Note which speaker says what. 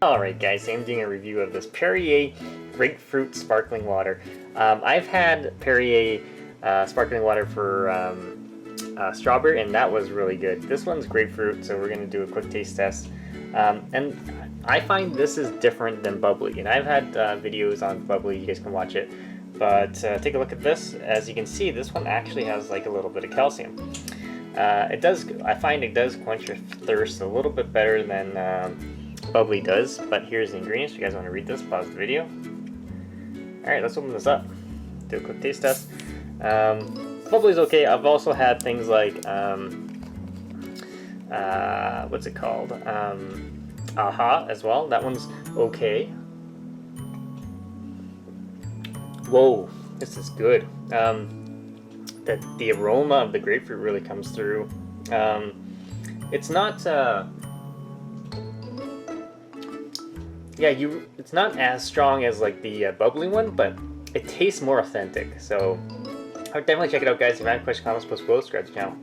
Speaker 1: Alright guys, I'm doing a review of this Perrier Grapefruit Sparkling Water. I've had Perrier Sparkling Water for strawberry, and that was really good. This one's grapefruit, so we're going to do a quick taste test. And I find this is different than bubbly, and I've had videos on bubbly, you guys can watch it. But take a look at this. As you can see, this one actually has like a little bit of calcium. I find it does quench your thirst a little bit better than bubbly does, but here's the ingredients. If you guys want to read this, pause the video. Alright, let's open this up. Do a quick taste test. Bubbly's okay. I've also had things like, what's it called? Aha as well. That one's okay. Whoa, this is good. The aroma of the grapefruit really comes through. It's not it's not as strong as like the bubbly one, but it tastes more authentic. So I would definitely check it out, guys. If you have any questions, comments, post below, subscribe to the channel.